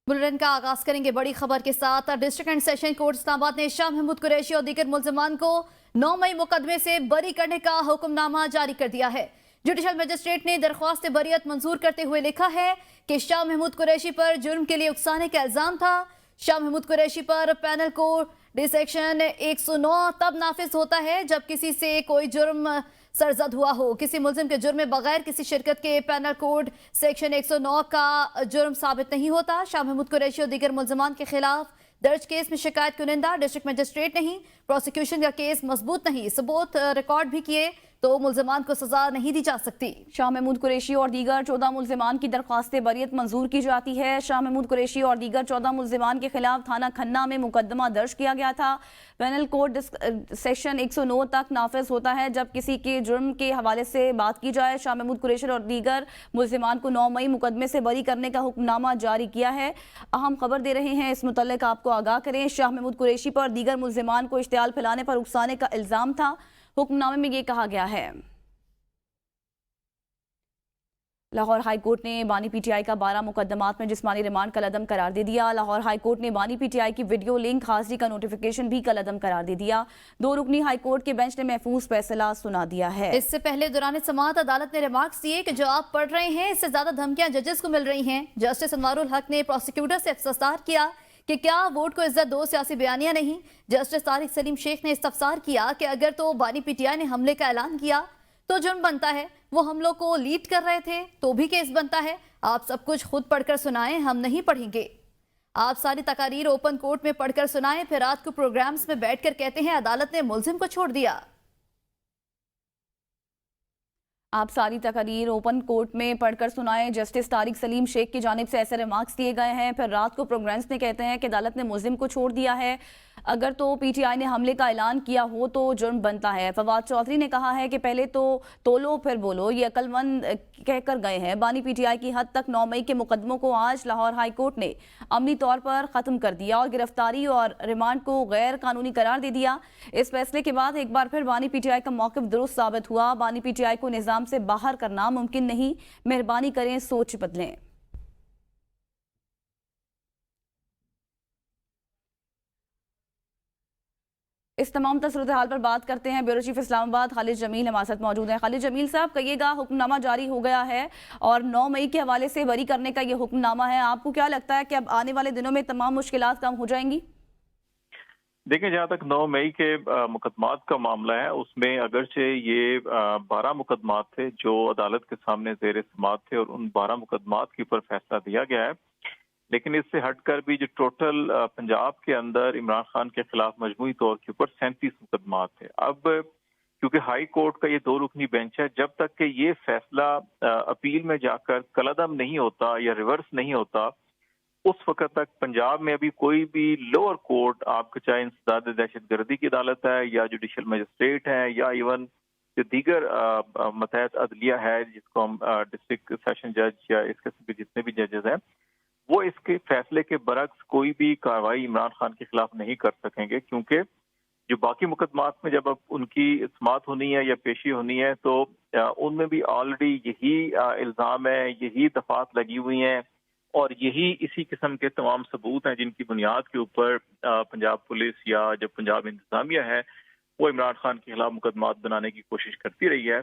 Bulletin का आगाज करेंगे बड़ी खबर के साथ। District and session court Islamabad ने शाह महमूद कुरैशी और दीगर मुल्जिमान को 9 मई मुकदमे से बरी करने का हुक्मनामा जारी कर दिया है। जुडिशल मजिस्ट्रेट ने दरख्वास्त बरीयत मंजूर करते हुए लिखा है कि शाह महमूद कुरैशी पर जुर्म के लिए उकसाने का इल्जाम था। शाह महमूद कुरैशी पर पैनल कोड सेक्शन 109 तब नाफिज होता है जब किसी से कोई जुर्म सरजद हुआ हो। किसी मुल्जिम के जुर्म में बगैर किसी शिरकत के पैनल कोड सेक्शन 109 का जुर्म साबित नहीं होता। शाह महमूद कुरैशी और दीगर मुल्जिमान के खिलाफ दर्ज केस में शिकायत कुनिंदा डिस्ट्रिक्ट मजिस्ट्रेट नहीं, प्रोसिक्यूशन का केस मजबूत नहीं, सबूत रिकॉर्ड भी किए तो मुल्जिमान को सजा नहीं दी जा सकती। शाह महमूद कुरैशी और दीगर 14 मुल्जिमान की दरख्वास्त बरीयत मंजूर की जाती है। शाह महमूद कुरैशी और दीगर 14 मुल्जिमान के खिलाफ थाना खन्ना में मुकदमा दर्ज किया गया था। पेनल कोड सेक्शन 109 तक नाफिज होता है जब किसी के जुर्म के हवाले से बात की जाए। शाह महमूद कुरैशी और दीगर मुल्जिमान को 9 मई मुकदमे से बरी करने का हुक्मनामा जारी किया है। अहम खबर दे रहे हैं, इस मुतल्लिक आपको आगाह करें। शाह महमूद कुरैशी पर दीगर मुल्जिमान को इश्तियाल फैलाने पर उकसाने का इल्जाम था। हुक्मनामे में ये कहा गया है। लाहौर हाई कोर्ट ने बानी पीटीआई का 12 मुकदमात में जिस्मानी रिमांड कलअदम करार दे दिया। लाहौर हाई कोर्ट ने बानी पीटीआई की वीडियो लिंक हाजिरी का नोटिफिकेशन भी कलअदम करार दे दिया। 2 रुकनी हाई कोर्ट के बेंच ने महफूज फैसला सुना दिया है। इससे पहले दौरान समाअत अदालत ने रिमार्क्स दिए कि जो आप पढ़ रहे हैं इससे ज्यादा धमकियां जजेस को मिल रही हैं। जस्टिस अनवारुल हक ने प्रोसिक्यूटर से इस्तफसार किया कि क्या वोट को इज्जत दो, सियासी बयानियां नहीं। जस्टिस तारिक सलीम शेख ने इस्तफसार किया कि अगर तो बानी पीटीआई ने हमले का ऐलान किया तो जुर्म बनता है, वो हमलों को लीड कर रहे थे तो भी केस बनता है। आप सब कुछ खुद पढ़कर सुनाएं, हम नहीं पढ़ेंगे। आप सारी तकारीर ओपन कोर्ट में पढ़कर सुनाएं, फिर रात को प्रोग्राम्स में बैठकर कहते हैं अदालत ने मुल्जिम को छोड़ दिया। आप सारी तकरीर ओपन कोर्ट में पढ़कर सुनाएं। जस्टिस तारिक सलीम शेख की जानिब से ऐसे रिमार्क्स दिए गए हैं। फिर रात को प्रोग्राम्स में कहते हैं कि अदालत ने मुल्जिम को छोड़ दिया है। अगर तो पीटीआई ने हमले का ऐलान किया हो तो जुर्म बनता है। फवाद चौधरी ने कहा है कि पहले तो तोलो फिर बोलो, ये अक्लमंद कहकर गए हैं। बानी पीटीआई की हद तक 9 मई के मुकदमों को आज लाहौर हाई कोर्ट ने अमली तौर पर ख़त्म कर दिया और गिरफ्तारी और रिमांड को गैर कानूनी करार दे दिया। इस फैसले के बाद एक बार फिर बानी पीटीआई का मौक़िफ़ दुरुस्त साबित हुआ। बानी पीटीआई को निज़ाम से बाहर करना मुमकिन नहीं, मेहरबानी करें सोच बदलें। इस तमाम सूरत हाल पर बात करते हैं। ब्यूरो चीफ इस्लामाबाद खालिद जमील हमारे साथ मौजूद हैं। खालिद जमील साहब, कहिएगा, हुक्मनामा जारी हो गया है और 9 मई के हवाले से बरी करने का ये हुक्मनामा है। आपको क्या लगता है कि अब आने वाले दिनों में तमाम मुश्किलात कम हो जाएंगी? देखिए, जहाँ तक 9 मई के मुकदमात का मामला है उसमें अगरचे ये 12 मुकदमात थे जो अदालत के सामने जेर समाअत थे और उन 12 मुकदमात के ऊपर फैसला दिया गया है, लेकिन इससे हटकर भी जो टोटल पंजाब के अंदर इमरान खान के खिलाफ मजमूई तौर के ऊपर 37 मुकदमात थे। अब क्योंकि हाई कोर्ट का ये 2 रुकनी बेंच है, जब तक कि ये फैसला अपील में जाकर कलअदम नहीं होता या रिवर्स नहीं होता, उस वक्त तक पंजाब में अभी कोई भी लोअर कोर्ट, आपका चाहे इंसदाद दहशतगर्दी की अदालत है या जुडिशल मजिस्ट्रेट है या इवन जो दीगर मतहत अदलिया है जिसको हम डिस्ट्रिक्ट सेशन जज या इस किस्म के जितने भी जजेस हैं, वो इसके फैसले के बरक्स कोई भी कार्रवाई इमरान खान के खिलाफ नहीं कर सकेंगे। क्योंकि जो बाकी मुकदमात में जब अब उनकी समाअत होनी है या पेशी होनी है तो उनमें भी ऑलरेडी यही इल्ज़ाम है, यही दफात लगी हुई हैं और यही इसी किस्म के तमाम सबूत हैं जिनकी बुनियाद के ऊपर पंजाब पुलिस या जो पंजाब इंतजामिया है वो इमरान खान के खिलाफ मुकदमात बनाने की कोशिश करती रही है।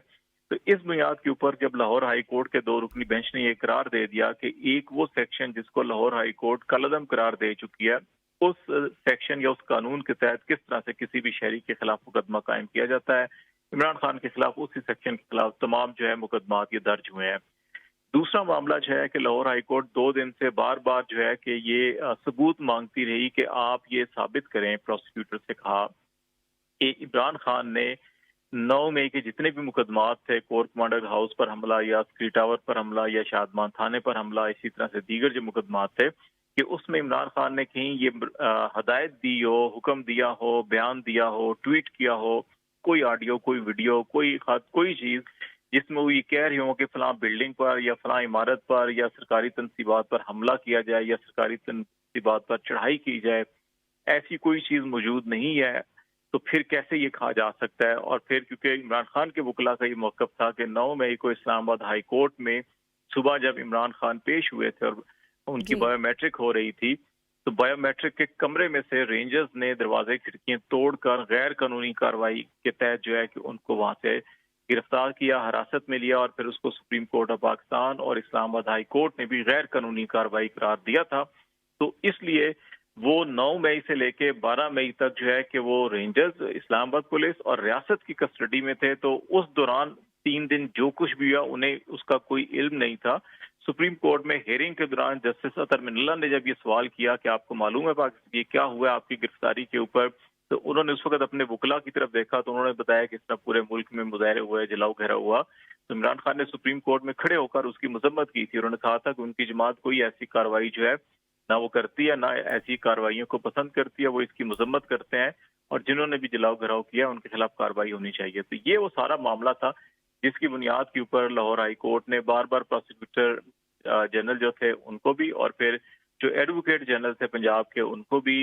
तो इस बुनियाद के ऊपर जब लाहौर हाई कोर्ट के 2 रुकनी बेंच ने यह करार दे दिया कि एक वो सेक्शन जिसको लाहौर हाई कोर्ट कलअदम करार दे चुकी है, उस सेक्शन या उस कानून के तहत किस तरह से किसी भी शहरी के खिलाफ मुकदमा कायम किया जाता है, इमरान खान के खिलाफ उसी सेक्शन के खिलाफ तमाम जो है मुकदमात ये दर्ज हुए हैं। दूसरा मामला जो है कि लाहौर हाई कोर्ट 2 दिन से बार बार जो है कि ये सबूत मांगती रही कि आप ये साबित करें, प्रोसिक्यूटर से कहा कि इमरान खान ने 9 मई के जितने भी मुकदमात थे, कोर कमांडर हाउस पर हमला या स्क्री टावर पर हमला या शादमान थाने पर हमला, इसी तरह से दीगर जो मुकदमात थे, कि उसमें इमरान खान ने कहीं ये हदायत दी हो, हुक्म दिया हो, बयान दिया हो, ट्वीट किया हो, कोई ऑडियो, कोई वीडियो, कोई खत, कोई चीज़ जिसमें वो ये कह रही हो कि फलां बिल्डिंग पर या फलां इमारत पर या सरकारी तनसीबात पर हमला किया जाए या सरकारी तनसीबात पर चढ़ाई की जाए, ऐसी कोई चीज़ मौजूद नहीं है। तो फिर कैसे ये कहा जा सकता है? और फिर क्योंकि इमरान खान के वकला का ये मौक़िफ़ था कि 9 मई को इस्लामाबाद हाई कोर्ट में सुबह जब इमरान खान पेश हुए थे और उनकी जी। बायोमेट्रिक हो रही थी, तो बायोमेट्रिक के कमरे में से रेंजर्स ने दरवाजे खिड़कियां तोड़कर गैर कानूनी कार्रवाई के तहत जो है कि उनको वहां से गिरफ्तार किया, हिरासत में लिया और फिर उसको सुप्रीम कोर्ट ऑफ पाकिस्तान और इस्लामाबाद हाई कोर्ट ने भी गैर कानूनी कार्रवाई करार दिया था। तो इसलिए वो 9 मई से लेके 12 मई तक जो है कि वो रेंजर्स, इस्लामाबाद पुलिस और रियासत की कस्टडी में थे। तो उस दौरान 3 दिन जो कुछ भी हुआ उन्हें उसका कोई इल्म नहीं था। सुप्रीम कोर्ट में हियरिंग के दौरान जस्टिस अतर मिनल्ला ने जब ये सवाल किया कि आपको मालूम है पाकिस्तान ये क्या हुआ आपकी गिरफ्तारी के ऊपर, तो उन्होंने उस वक्त अपने वकला की तरफ देखा तो उन्होंने बताया कि इस तरह पूरे मुल्क में मुजाहरे हुए, जलाओ घेराव हुआ। तो इमरान खान ने सुप्रीम कोर्ट में खड़े होकर उसकी मजम्मत की थी। उन्होंने कहा था कि उनकी जमात कोई ऐसी कार्रवाई जो है ना वो करती है, ना ऐसी कार्रवाइयों को पसंद करती है, वो इसकी मजम्मत करते हैं और जिन्होंने भी जलाओ घेराव किया उनके खिलाफ कार्रवाई होनी चाहिए। तो ये वो सारा मामला था जिसकी बुनियाद के ऊपर लाहौर हाई कोर्ट ने बार बार प्रोसिक्यूटर जनरल जो थे उनको भी और फिर जो एडवोकेट जनरल थे पंजाब के उनको भी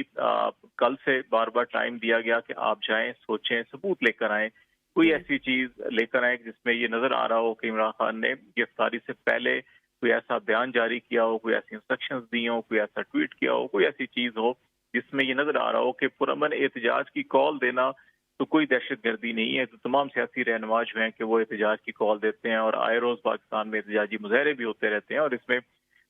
कल से बार बार टाइम दिया गया कि आप जाएं, सोचें, सबूत लेकर आएं, कोई ऐसी चीज लेकर आए जिसमें ये नजर आ रहा हो कि इमरान खान ने गिरफ्तारी से पहले कोई ऐसा बयान जारी किया हो, कोई ऐसी इंस्ट्रक्शंस दी हो, कोई ऐसा ट्वीट किया हो, कोई ऐसी चीज हो जिसमें ये नजर आ रहा हो कि पुरअमन एहतजाज की कॉल देना तो कोई दहशतगर्दी नहीं है। तो तमाम सियासी रहनुमा जो हैं कि वो एहतजाज की कॉल देते हैं और आए रोज पाकिस्तान में एहतजाजी मुजाहरे भी होते रहते हैं और इसमें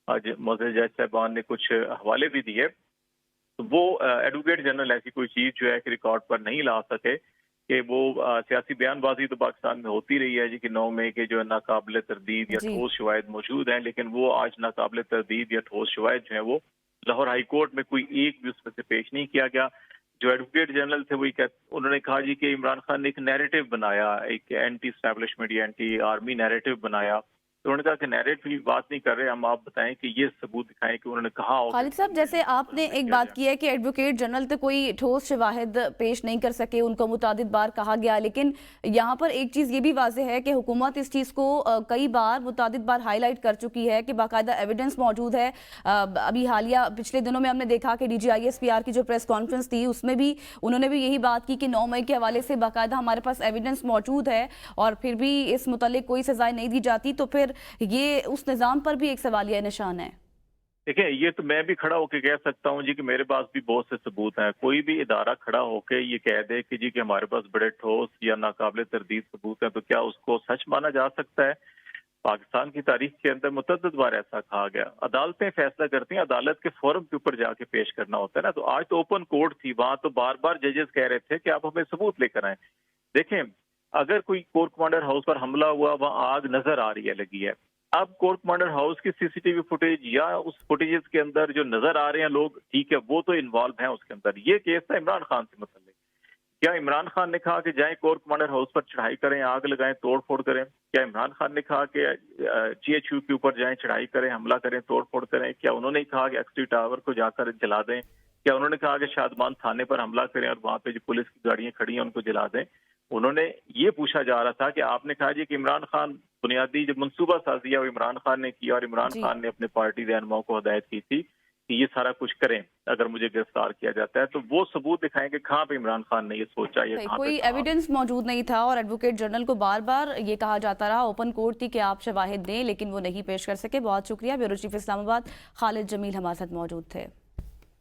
आज मोअज़्ज़ज़ जज साहबान ने कुछ हवाले भी दिए। तो वो एडवोकेट जनरल ऐसी कोई चीज जो है कि रिकॉर्ड पर नहीं ला सके कि वो सियासी बयानबाजी तो पाकिस्तान में होती रही है जी कि 9 मई के जो है नाकाबिले तरदीद या जी। ठोस शवाहिद मौजूद हैं, लेकिन वो आज नाकाबिले तरदीद या ठोस शवाहिद जो है वो लाहौर हाई कोर्ट में कोई एक भी उसमें से पेश नहीं किया गया। जो एडवोकेट जनरल थे वही उन्होंने कहा जी कि इमरान खान ने एक नैरेटिव बनाया, एक एंटी स्टैब्लिशमेंट या एंटी आर्मी नैरेटिव बनाया। तो उन्होंने कहा कि नैरेटिव की बात नहीं कर रहे हम, आप बताएं कि ये सबूत दिखाएं कि उन्होंने कहा हो। खालिद साहब, जैसे आपने एक बात की है कि एडवोकेट जनरल तो कोई ठोस शवाहिद पेश नहीं कर सके, उनको मुतादिद बार कहा गया, लेकिन यहाँ पर एक चीज़ ये भी वाज़ेह है कि हुकूमत इस चीज़ को कई बार मुतादिद बार हाईलाइट कर चुकी है कि बाकायदा एविडेंस मौजूद है। अभी हालिया पिछले दिनों में हमने देखा कि DGISPR की जो प्रेस कॉन्फ्रेंस थी उसमें भी उन्होंने भी यही बात की कि 9 मई के हवाले से बाकायदा हमारे पास एविडेंस मौजूद है और फिर भी इस मुतालिक कोई सजाएं नहीं दी जाती। तो फिर ये उस निज़ाम पर भी एक सवालिया निशान है। देखिए, ये तो मैं भी खड़ा होकर कह सकता हूँ जी कि मेरे पास भी बहुत से सबूत हैं। कोई भी इदारा खड़ा होकर ये कह दे कि जी कि हमारे पास बड़े ठोस या नाकाबिले तरदीद सबूत हैं, तो क्या उसको सच माना जा सकता है? पाकिस्तान की तारीख के अंदर मुतअद्दिद बार ऐसा कहा गया। अदालतें फैसला करती हैं, अदालत के फोरम के ऊपर जाके पेश करना होता है ना। तो आज तो ओपन कोर्ट थी, वहां तो बार बार जजेस कह रहे थे कि आप हमें सबूत लेकर आए। देखें, अगर कोई कोर कमांडर हाउस पर हमला हुआ, वहां आग नजर आ रही है, लगी है, अब कोर कमांडर हाउस की CCTV फुटेज या उस फुटेजेस के अंदर जो नजर आ रहे हैं लोग, ठीक है, वो तो इन्वॉल्व हैं उसके अंदर। ये केस था इमरान खान से मुतल्लिक। क्या इमरान खान ने कहा कि जाएं कोर कमांडर हाउस पर चढ़ाई करें, आग लगाएं, तोड़ फोड़ करें? क्या इमरान खान ने कहा कि GHQ के ऊपर जाएं, चढ़ाई करें, हमला करें, तोड़ फोड़ करें? क्या उन्होंने कहा कि XT टावर को जाकर जला दें? क्या उन्होंने कहा कि शादमान थाने पर हमला करें और वहां पे जो पुलिस की गाड़ियां खड़ी हैं उनको जला दें? उन्होंने ये पूछा जा रहा था कि आपने कहा जी कि इमरान खान बुनियादी जो मंसूबा साजी है वो इमरान खान ने किया और इमरान खान ने अपने पार्टी रहनुमाओं को हदायत की थी कि ये सारा कुछ करें अगर मुझे गिरफ्तार किया जाता है। तो वो सबूत दिखाएं कि कहाँ पे इमरान खान ने ये सोचा, ये कोई एविडेंस मौजूद नहीं था और एडवोकेट जनरल को बार बार ये कहा जाता रहा, ओपन कोर्ट थी कि आप शवाहिद दें, लेकिन वो नहीं पेश कर सके। बहुत शुक्रिया। ब्यूरो चीफ इस्लामाबाद खालिद जमील हमारे साथ मौजूद थे।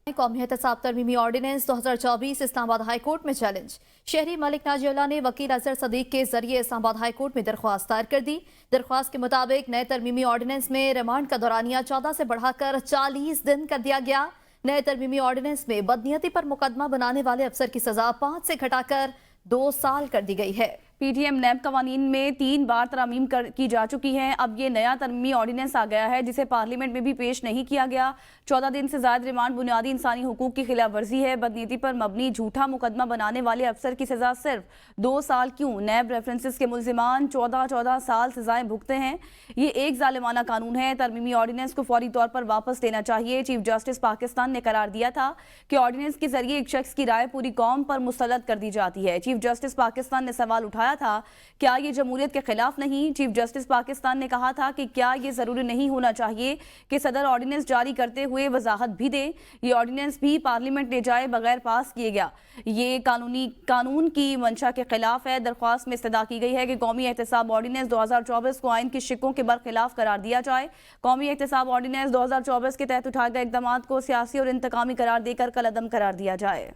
कौमी एहतसाब तरमीमी ऑर्डिनेंस 2024 इस्लामाबाद हाई कोर्ट में चैलेंज। शहरी मलिक नाजिउल्लाह ने वकील अजहर सदीक के जरिए इस्लामाबाद हाई कोर्ट में दरख्वास्त दायर कर दी। दरख्वास्त के मुताबिक नए तरमीमी ऑर्डिनेंस में रिमांड का दौरानिया 14 से बढ़ाकर 40 दिन कर दिया गया। नए तरमीमी ऑर्डिनेंस में बदनीयती पर मुकदमा बनाने वाले अफसर की सजा 5 से घटाकर 2 साल कर दी गई है। PTM नैब कवानीन में 3 बार तरमीम की जा चुकी हैं। अब ये नया तरमीमी ऑर्डिनेंस आ गया है जिसे पार्लियामेंट में भी पेश नहीं किया गया। 14 दिन से ज़्यादा रिमांड बुनियादी इंसानी हुकूक की खिलाफ वर्जी है। बदनीति पर मबनी झूठा मुकदमा बनाने वाले अफसर की सजा सिर्फ 2 साल क्यों? नैब रेफरेंसेस के मुल्जिमान 14 साल सजाएं भुगते हैं। ये एक जालिमाना कानून है। तरमीमी ऑर्डिनेंस को फौरी तौर पर वापस लेना चाहिए। चीफ जस्टिस पाकिस्तान ने करार दिया था कि ऑर्डिनेंस के जरिए एक शख्स की राय पूरी कौम पर मुसल्लत कर दी जाती है। चीफ जस्टिस पाकिस्तान ने सवाल उठाया بتایا تھا، کیا یہ جمہوریت کے خلاف نہیں؟ چیف جسٹس پاکستان نے کہا تھا کہ کیا یہ ضروری نہیں ہونا چاہیے کہ صدر آرڈیننس جاری کرتے ہوئے وضاحت بھی دے؟ یہ آرڈیننس بھی پارلیمنٹ لے جائے بغیر پاس کیے گیا۔ یہ قانون کی منشا کے خلاف ہے۔ درخواست میں استدعا کی گئی ہے کہ قومی احتساب آرڈیننس 2024 کو آئین کی شقوں کے برخلاف قرار دیا جائے۔ قومی احتساب آرڈیننس 2024 کے تحت اٹھائے گئے اقدامات کو سیاسی اور انتقامی قرار دے کر کالعدم قرار دیا جائے۔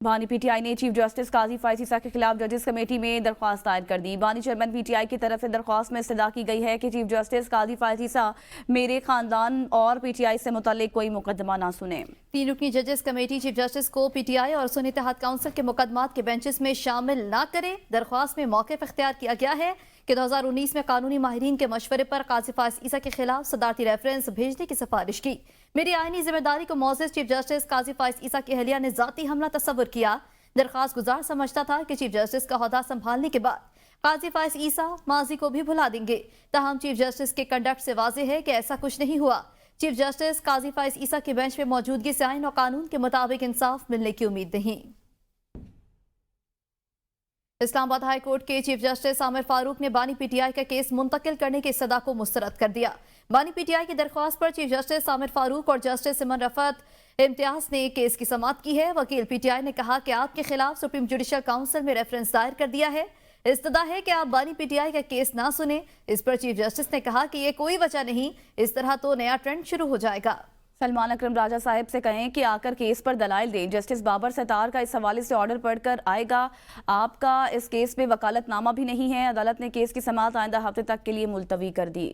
بانی پی ٹی آئی نے چیف جسٹس قاضی فائز عیسیٰ کے خلاف ججز کمیٹی میں درخواست دائر کر دی۔ بانی چیئرمین پی ٹی آئی کی طرف سے درخواست میں استدعا کی گئی ہے کہ چیف جسٹس قاضی فائز عیسیٰ میرے خاندان اور پی ٹی آئی سے متعلق کوئی مقدمہ نہ سنیں۔ 3 رکنی ججز کمیٹی چیف جسٹس کو پی ٹی آئی اور سنی اتحاد کونسل کے مقدمات کے بینچز میں شامل نہ کرے۔ درخواست میں موقف اختیار کیا گیا ہے کہ 2019 میں قانونی ماہرین کے مشورے پر قاضی فائز عیسیٰ کے خلاف صدارتی ریفرنس بھیجنے کی سفارش کی۔ میری آئینی ذمہ داری کو معزز چیف جسٹس قاضی فائز عیسیٰ کی اہلیہ نے ذاتی حملہ تصور کیا۔ درخواست گزار سمجھتا تھا کہ چیف جسٹس کا عہدہ سنبھالنے کے بعد قاضی فائز عیسیٰ ماضی کو بھی بھلا دیں گے، تاہم چیف جسٹس کے کنڈکٹ سے واضح ہے کہ ایسا کچھ نہیں ہوا۔ چیف جسٹس قاضی فائز عیسیٰ کے بینچ میں موجودگی سے آئین اور قانون کے مطابق انصاف ملنے کی امید نہیں۔ اسلام آباد ہائی کورٹ کے چیف جسٹس عامر فاروق نے بانی پی ٹی آئی کا کیس منتقل کرنے کی استدعا کو مسترد کر دیا۔ بانی پی ٹی آئی کی درخواست پر چیف جسٹس عامر فاروق اور جسٹس سمن رفعت امتیاز نے کیس کی سماعت کی ہے۔ وکیل پی ٹی آئی نے کہا کہ آپ کے خلاف سپریم جوڈیشل کونسل میں ریفرنس دائر کر دیا ہے۔ استدعا ہے کہ آپ بانی پی ٹی آئی کا کیس نہ سنیں۔ اس پر چیف جسٹس نے کہا کہ یہ کوئی وجہ نہیں، اس طرح تو نیا ٹرینڈ شروع ہو جائے گا۔ سلمان اکرم راجہ صاحب سے کہیں کہ آ کر کیس پر دلائل دیں۔ جسٹس بابر ستار کا اس حوالے سے آرڈر پڑھ کر آئے گا۔ آپ کا اس کیس میں وکالت نامہ بھی نہیں ہے۔ عدالت نے کیس کی سماعت آئندہ ہفتے تک کے لیے ملتوی کر دی۔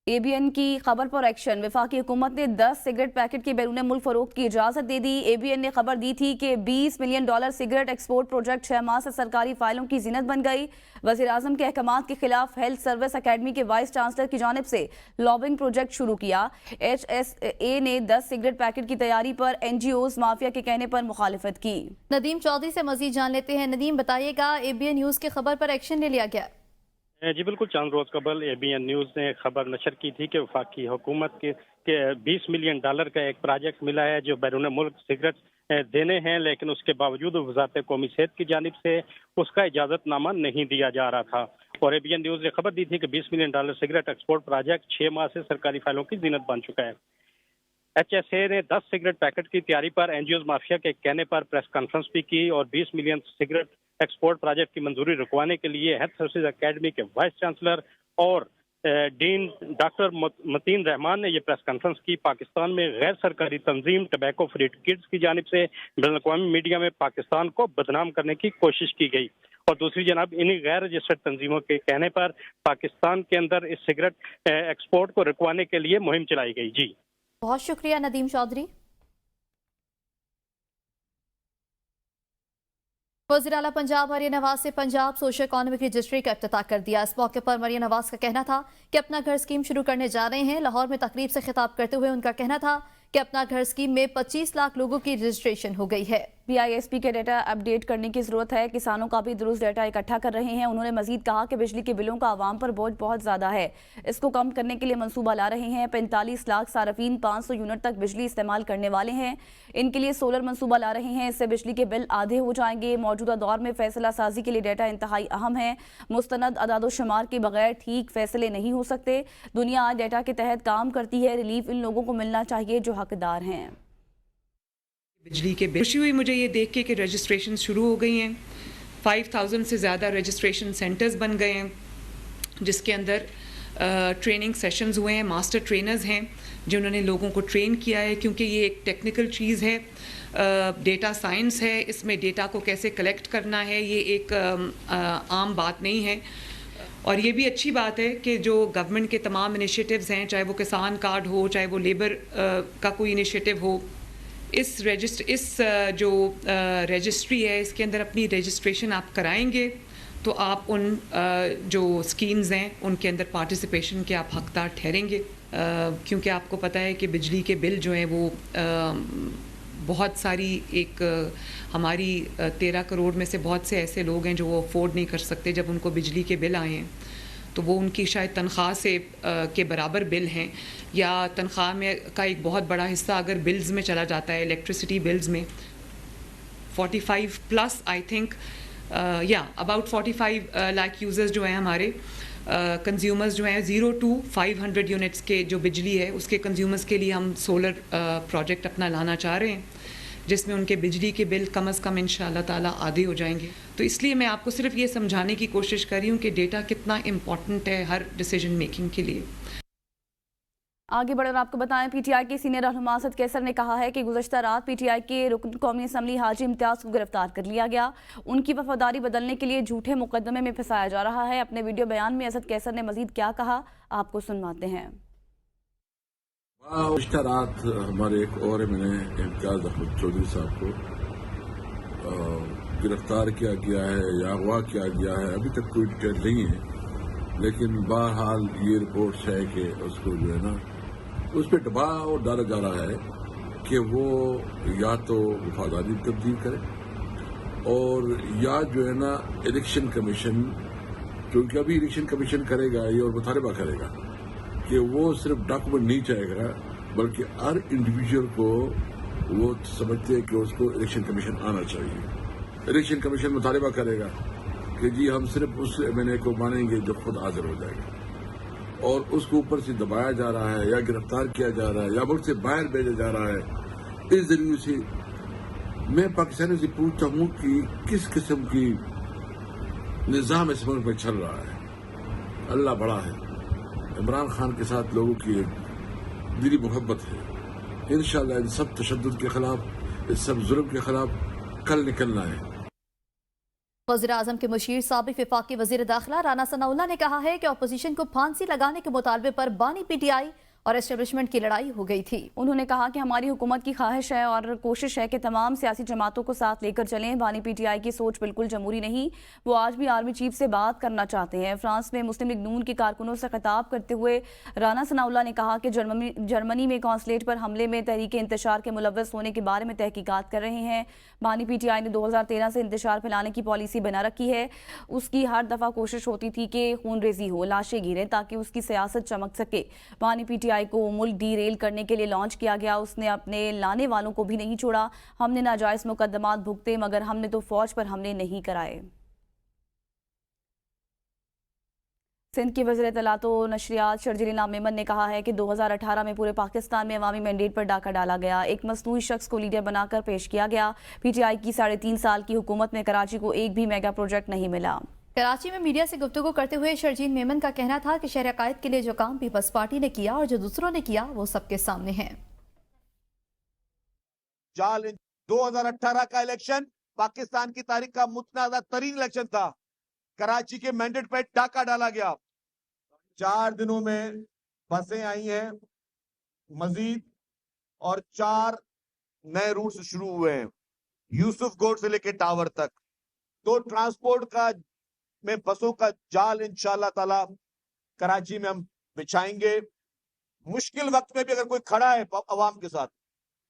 اے بی این کی خبر پر ایکشن۔ وفاقی حکومت نے 10 سگریٹ پیکٹ کی بیرون ملک فروخت کی اجازت دے دی۔ اے بی این نے خبر دی تھی کہ $20 ملین سگریٹ ایکسپورٹ پروجیکٹ 6 ماہ سے سرکاری فائلوں کی زینت بن گئی۔ وزیر اعظم کے احکامات کے خلاف ہیلتھ سروس اکیڈمی کے وائس چانسلر کی جانب سے لابنگ پروجیکٹ شروع کیا۔ ایچ ایس اے نے 10 سگریٹ پیکٹ کی تیاری پر این جی اوز مافیا کے کہنے پر مخالفت کی۔ ندیم چودھری سے مزید جان لیتے ہیں۔ ندیم بتائیے گا، اے بی این نیوز کی خبر پر ایکشن لے لیا گیا؟ جی بالکل، چند روز قبل اے بی این نیوز نے خبر نشر کی تھی کہ وفاقی حکومت کے $20 ملین کا ایک پروجیکٹ ملا ہے جو بیرون ملک سگریٹ دینے ہیں، لیکن اس کے باوجود وزارت قومی صحت کی جانب سے اس کا اجازت نامہ نہیں دیا جا رہا تھا۔ اور اے بی این نیوز نے خبر دی تھی کہ $20 ملین سگریٹ ایکسپورٹ پروجیکٹ 6 ماہ سے سرکاری فائلوں کی زینت بن چکا ہے۔ ایچ ایس اے نے 10 سگریٹ پیکٹ کی تیاری پر این جی اوز مافیا کے کہنے پر پریس کانفرنس بھی کی اور 20 ملین سگریٹ ایکسپورٹ پروجیکٹ کی منظوری رکوانے کے لیے ہیلتھ سروسز اکیڈمی کے وائس چانسلر اور ڈین ڈاکٹر متین رحمان نے یہ پریس کانفرنس کی۔ پاکستان میں غیر سرکاری تنظیم ٹبیکو فری کڈز کی جانب سے بین الاقوامی میڈیا میں پاکستان کو بدنام کرنے کی کوشش کی گئی، اور دوسری جناب انہی غیر رجسٹرڈ تنظیموں کے کہنے پر پاکستان کے اندر اس سگریٹ ایکسپورٹ کو رکوانے کے لیے مہم چلائی گئی۔ جی بہت شکریہ ندیم چودھری۔ وزیر اعلیٰ پنجاب مریم نواز سے پنجاب سوشل اکانومک رجسٹری کا افتتاح کر دیا۔ اس موقع پر مریم نواز کا کہنا تھا کہ اپنا گھر اسکیم شروع کرنے جا رہے ہیں۔ لاہور میں تقریب سے خطاب کرتے ہوئے ان کا کہنا تھا کہ اپنا گھر اسکیم میں 25 لاکھ لوگوں کی رجسٹریشن ہو گئی ہے۔ پی آئی ایس پی کے ڈیٹا اپ ڈیٹ کرنے کی ضرورت ہے، کسانوں کا بھی درست ڈیٹا اکٹھا کر رہے ہیں۔ انہوں نے مزید کہا کہ بجلی کے بلوں کا عوام پر بوجھ بہت زیادہ ہے، اس کو کم کرنے کے لیے منصوبہ لا رہے ہیں۔ 45 لاکھ صارفین 500 یونٹ تک بجلی استعمال کرنے والے ہیں، ان کے لیے سولر منصوبہ لا رہے ہیں، اس سے بجلی کے بل آدھے ہو جائیں گے۔ موجودہ دور میں فیصلہ سازی کے لیے ڈیٹا انتہائی اہم ہے، مستند اعداد و شمار کے بغیر ٹھیک فیصلے نہیں ہو سکتے۔ دنیا آج ڈیٹا کے تحت کام کرتی ہے، ریلیف ان لوگوں کو ملنا چاہیے جو حقدار ہیں۔ بجلی کے بل خوشی ہوئی مجھے یہ دیکھ کے کہ رجسٹریشن شروع ہو گئی ہیں۔ 5000 سے زیادہ رجسٹریشن سینٹرز بن گئے ہیں، جس کے اندر ٹریننگ سیشنز ہوئے ہیں، ماسٹر ٹرینرز ہیں جنہوں نے لوگوں کو ٹرین کیا ہے، کیونکہ یہ ایک ٹیکنیکل چیز ہے، ڈیٹا سائنس ہے، اس میں ڈیٹا کو کیسے کلیکٹ کرنا ہے یہ ایک عام بات نہیں ہے۔ اور یہ بھی اچھی بات ہے کہ جو گورنمنٹ کے تمام انیشیٹیوز ہیں، چاہے وہ کسان کارڈ ہو، چاہے وہ لیبر کا کوئی انیشیٹیو ہو، اس جو رجسٹری ہے اس کے اندر اپنی رجسٹریشن آپ کرائیں گے تو آپ ان جو اسکیمز ہیں ان کے اندر پارٹیسپیشن کے آپ حقدار ٹھہریں گے، کیونکہ آپ کو پتہ ہے کہ بجلی کے بل جو ہیں وہ بہت ساری ایک ہماری 13 کروڑ میں سے بہت سے ایسے لوگ ہیں جو وہ افورڈ نہیں کر سکتے جب ان کو بجلی کے بل آئے ہیں، تو وہ ان کی شاید تنخواہ سے کے برابر بل ہیں، یا تنخواہ میں کا ایک بہت بڑا حصہ اگر بلز میں چلا جاتا ہے، الیکٹریسٹی بلز میں 45 plus I think about 45 lakh users جو ہیں ہمارے کنزیومرز جو ہیں 0 to 500 یونٹس کے جو بجلی ہے اس کے کنزیومرز کے لیے ہم سولر پروجیکٹ اپنا لانا چاہ رہے ہیں، جس میں ان کے بجلی کے بل کم از کم انشاءاللہ تعالیٰ آدھے ہو جائیں گے. تو اس لیے میں آپ کو صرف یہ سمجھانے کی کوشش کر رہی ہوں کہ ڈیٹا کتنا امپورٹنٹ ہے ہر ڈیسیجن میکنگ کے لیے. آگے بڑھ کر آپ کو بتائیں پی ٹی آئی کے سینئر رہنما اسد کیسر نے کہا ہے کہ گزشتہ رات پی ٹی آئی کے رکن قومی اسمبلی حاجی امتیاز کو گرفتار کر لیا گیا. ان کی وفاداری بدلنے کے لیے جھوٹے مقدمے میں پھنسایا جا رہا ہے. اپنے ویڈیو بیان میں اسد کیسر نے مزید کیا کہا آپ کو سنواتے ہیں. گزشتہ رات ہمارے ایک اور ایم این اے امتیاز احمد چودھری صاحب کو گرفتار کیا گیا ہے یا اغوا کیا گیا ہے. ابھی تک کوئی ڈیٹیل نہیں ہے، لیکن بہرحال یہ رپورٹس ہے کہ اس کو جو ہے نا اس پہ دباؤ ڈالا جا رہا ہے کہ وہ یا تو وفاداری تبدیل کرے اور یا جو ہے نا الیکشن کمیشن، کیونکہ ابھی الیکشن کمیشن کرے گا یہ اور مطالبہ کرے گا کہ وہ صرف ڈاکومنٹ نہیں چاہے گا بلکہ ہر انڈیویجول کو وہ سمجھتے ہیں کہ اس کو الیکشن کمیشن آنا چاہیے. الیکشن کمیشن مطالبہ کرے گا کہ جی ہم صرف اس ایم این اے کو مانیں گے جو خود حاضر ہو جائے گا، اور اس کو اوپر سے دبایا جا رہا ہے یا گرفتار کیا جا رہا ہے یا ملک سے باہر بھیجا جا رہا ہے. اس ذریعے سے میں پاکستانیوں سے پوچھتا ہوں کہ کس قسم کی نظام اس ملک میں چل رہا ہے. اللہ بڑا ہے، عمران خان کے ساتھ لوگوں کی ایک دلی محبت ہے. انشاءاللہ ان سب تشدد کے خلاف، اس سب ظلم کے خلاف کل نکلنا ہے. وزیراعظم کے مشیر سابق وفاقی وزیر داخلہ رانا ثناءاللہ نے کہا ہے کہ اپوزیشن کو پھانسی لگانے کے مطالبے پر بانی پی ٹی آئی اور اسٹیبلشمنٹ کی لڑائی ہو گئی تھی. انہوں نے کہا کہ ہماری حکومت کی خواہش ہے اور کوشش ہے کہ تمام سیاسی جماعتوں کو ساتھ لے کر چلیں. بانی پی ٹی آئی کی سوچ بالکل جمہوری نہیں، وہ آج بھی آرمی چیف سے بات کرنا چاہتے ہیں. فرانس میں مسلم لیگ نون کے کارکنوں سے خطاب کرتے ہوئے رانا ثناءاللہ نے کہا کہ جرمنی میں قونصلیٹ پر حملے میں تحریک انتشار کے ملوث ہونے کے بارے میں تحقیقات کر رہے ہیں. بانی پی ٹی آئی نے 2013 سے انتشار پھیلانے کی پالیسی بنا رکھی ہے. اس کی ہر دفعہ کوشش ہوتی تھی کہ خون ریزی ہو، لاشیں گریں تاکہ اس کی سیاست چمک سکے. بانی پی ٹی آئی کو ملک ڈی ریل کرنے کے لیے لانچ کیا گیا. اس نے اپنے لانے والوں کو بھی نہیں چھوڑا. ہم نے ناجائز مقدمات بھگتے مگر ہم نے تو فوج پر حملے نہیں کرائے. سندھ کی وزیر اطلاعات و نشریات شرجیل نام میمن نے کہا ہے کہ 2018 میں پورے پاکستان میں عوامی مینڈیٹ پر ڈاکہ ڈالا گیا، ایک مصنوعی شخص کو لیڈر بنا کر پیش کیا گیا. پی ٹی آئی کی 3.5 سال کی حکومت میں کراچی کو ایک بھی میگا پروجیکٹ نہیں ملا. کراچی میں میڈیا سے گفتگو کرتے ہوئے شرجیل میمن کا کہنا تھا کہ شہر عقائد کے لیے جو کام پیپلز پارٹی نے کیا اور جو دوسروں نے کیا وہ سب کے سامنے ہے. 2018 کا الیکشن پاکستان کی تاریخ کا متنازع ترین الیکشن تھا. کراچی کے مینڈیٹ پہ ڈاکہ ڈالا گیا. 4 دنوں میں بسیں آئی ہیں مزید اور 4 نئے روٹس شروع ہوئے ہیں یوسف گوٹ سے لے کے ٹاور تک. تو ٹرانسپورٹ کا میں بسوں کا جال انشاءاللہ تعالی کراچی میں ہم بچھائیں گے. مشکل وقت میں بھی اگر کوئی کھڑا ہے عوام کے ساتھ،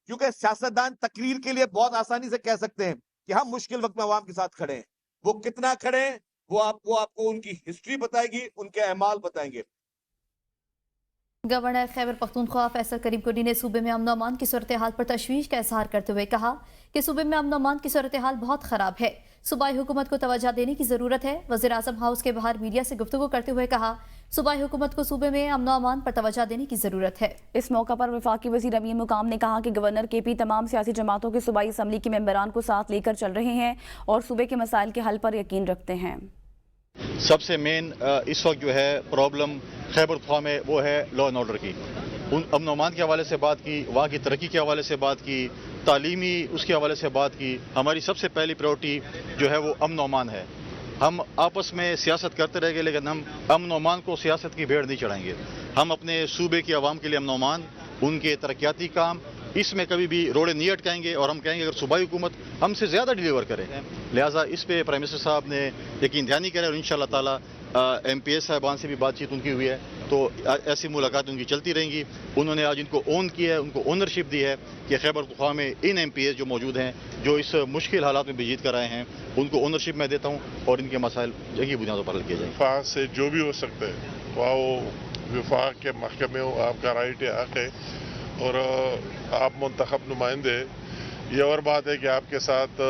کیونکہ سیاستدان تقریر کے لیے بہت آسانی سے کہہ سکتے ہیں کہ ہم مشکل وقت میں عوام کے ساتھ کھڑے ہیں، وہ کتنا کھڑے ہیں وہ آپ کو ان کی ہسٹری بتائے گی، ان کے اعمال بتائیں گے. گورنر خیبر پختونخوا فیصل کریم کنی نے صوبے میں امن و امان کی صورتحال پر تشویش کا اظہار کرتے ہوئے کہا کہ صوبے میں امن و امان کی صورتحال بہت خراب ہے، صوبائی حکومت کو توجہ دینے کی ضرورت ہے. وزیر اعظم ہاؤس کے باہر میڈیا سے گفتگو کرتے ہوئے کہا صوبائی حکومت کو صوبے میں امن و امان پر توجہ دینے کی ضرورت ہے. اس موقع پر وفاقی وزیر امین مقام نے کہا کہ گورنر کے پی تمام سیاسی جماعتوں کے صوبائی اسمبلی کے ممبران کو ساتھ لے کر چل رہے ہیں اور صوبے کے مسائل کے حل پر یقین رکھتے ہیں. سب سے مین اس وقت جو ہے پرابلم خیبر پختونخوا میں وہ ہے لا اینڈ آرڈر کی. امن و امان کے حوالے سے بات کی، وہاں کی ترقی کے حوالے سے بات کی، تعلیمی اس کے حوالے سے بات کی. ہماری سب سے پہلی پریورٹی جو ہے وہ امن و امان ہے. ہم آپس میں سیاست کرتے رہ گئے لیکن ہم امن و امان کو سیاست کی بھیڑ نہیں چڑھائیں گے. ہم اپنے صوبے کی عوام کے لیے امن و امان، ان کے ترقیاتی کام، اس میں کبھی بھی روڑے نہیں اٹکائیں گے اور ہم کہیں گے اگر صوبائی حکومت ہم سے زیادہ ڈیلیور کرے. لہٰذا اس پہ پرائم منسٹر صاحب نے یقین دہانی کرے اور انشاءاللہ تعالی MPS साहिबान से भी बातचीत उनकी हुई है, तो ऐसी मुलाकात उनकी चलती रहेंगी। उन्होंने आज इनको ओन किया है, उनको ओनरशिप दी है कि खैबर पख्तूनख्वा में इन MPS जो मौजूद हैं, जो इस मुश्किल हालात में भी जीत कर आए हैं, उनको ओनरशिप मैं देता हूँ और इनके मसाइल जंगी बुनियादों पर हल किए जाएंगे। वफाक से जो भी हो सकता है वो वफाक के महकमे हो, आपका राइट है, हक है, और आप मुंतखब नुमाइंदे। ये और बात है कि आपके साथ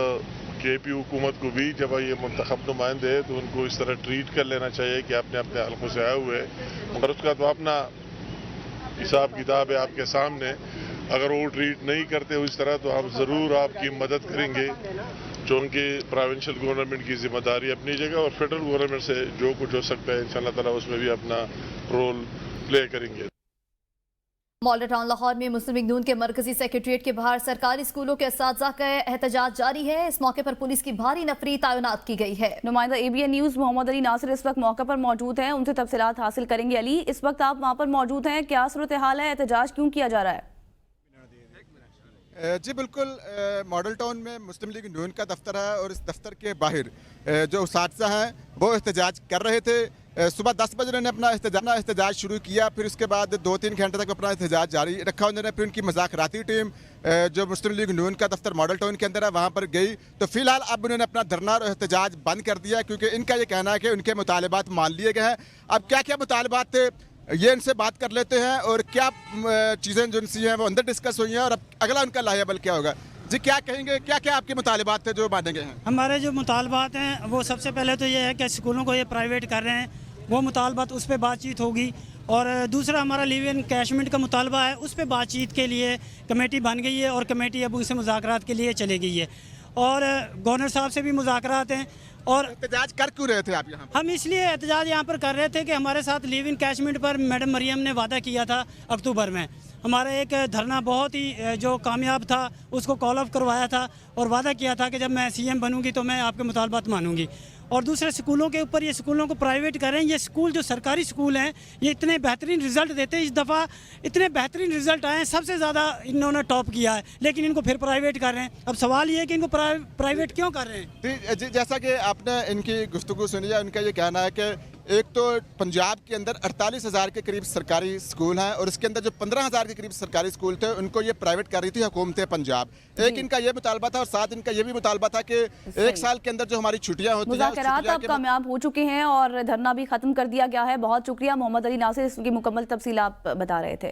KP हुकूमत को भी जब ये मुंतखब नुमाइंदे हैं तो उनको इस तरह ट्रीट कर लेना चाहिए कि आपने अपने हल्कों से आए हुए, मगर उसका तो अपना हिसाब किताब है आपके सामने। अगर वो ट्रीट नहीं करते इस तरह तो हम ज़रूर आपकी मदद करेंगे, चूँकि प्रोविंशियल गवर्नमेंट की जिम्मेदारी अपनी जगह और फेडरल गवर्नमेंट से जो कुछ हो सकता है इंशाअल्लाह ताला उसमें भी अपना रोल प्ले करेंगे। मॉडल टाउन लाहौर में मुस्लिम लीग नून के मरकजी सेक्रेटरीट के बाहर सरकारी स्कूलों के असातिज़ा का एहतजाज जारी है। इस मौके पर पुलिस की भारी नफरी तैनात की गई है। नुमाइंदा ABN न्यूज़ मोहम्मद अली नासिर इस वक्त मौके पर मौजूद हैं, उनसे तफसीलात हासिल करेंगे। अली, इस वक्त आप वहाँ पर मौजूद हैं, क्या सूरत हाल है, एहतजाज क्यों किया जा रहा है? जी बिल्कुल, मॉडल टाउन में मुस्लिम लीग नून का दफ्तर है और इस दफ्तर के बाहर जो उसातिज़ा हैं वो एहतजाज कर रहे थे। सुबह 10 बजे उन्होंने अपना एहतजाज शुरू किया, फिर उसके बाद 2-3 घंटे तक अपना एहतजाज जारी रखा उन्होंने। फिर उनकी मुज़ाकराती टीम जो मुस्लिम लीग नून का दफ्तर मॉडल टाउन के अंदर है वहाँ पर गई, तो फिलहाल अब उन्होंने अपना धरना और एहतजाज बंद कर दिया, क्योंकि इनका ये कहना है कि उनके मुतालबात मान लिए गए हैं। अब क्या क्या मुतालबात थे ये इनसे बात कर लेते हैं और क्या चीज़ें जो इनसी हैं वो अंदर डिस्कस हुई हैं और अब अगला उनका लाहेबल क्या होगा। जी क्या कहेंगे, क्या क्या आपके मुतालबात थे जो माने गए हैं? हमारे जो मुतालबात हैं वो सबसे पहले तो ये है कि स्कूलों को ये प्राइवेट कर रहे हैं, वो मुतालबात उस पर बातचीत होगी। और दूसरा हमारा लिव इन कैशमेंट का मुतालबा है, उस पर बातचीत के लिए कमेटी बन गई है और कमेटी अब उनसे मुज़ाकरात के लिए चली गई है। और गवर्नर साहब से भी मुज़ाकरात हैं। और एहतजाज कर क्यों रहे थे आप यहाँ? हम इसलिए एहतजाज यहाँ पर कर रहे थे कि हमारे साथ लिव इन कैशमेंट पर मैडम मरियम ने वादा किया था अक्टूबर में। हमारा एक धरना बहुत ही जो कामयाब था, उसको कॉल ऑफ करवाया था और वादा किया था कि जब मैं CM बनूंगी तो मैं आपके मुतालबात मानूंगी। और दूसरे स्कूलों के ऊपर ये स्कूलों को प्राइवेट कर रहे हैं। ये स्कूल जो सरकारी स्कूल हैं ये इतने बेहतरीन रिज़ल्ट देते हैं, इस दफ़ा इतने बेहतरीन रिज़ल्ट आए हैं, सबसे ज़्यादा इन्होंने टॉप किया है, लेकिन इनको फिर प्राइवेट कर रहे हैं। अब सवाल ये है कि इनको प्राइवेट क्यों कर रहे हैं? जी जैसा कि आपने इनकी गुफ्तगू सुनी है, उनका ये कहना है कि एक तो पंजाब के अंदर 48,000 के करीब सरकारी स्कूल हैं और इसके अंदर जो 15,000 के करीब सरकारी स्कूल थे उनको ये प्राइवेट कर रही थी हुकूमत पंजाब। एक इनका ये मुतालबा था और साथ इनका ये भी मुतालबा था कि 1 साल के अंदर जो हमारी छुट्टियां होती हैं, मुज़ाकरात अब कामयाब हो चुके हैं और धरना भी खत्म कर दिया गया है। बहुत शुक्रिया मोहम्मद अली नासिर, इसकी मुकम्मल तफसील आप बता रहे थे।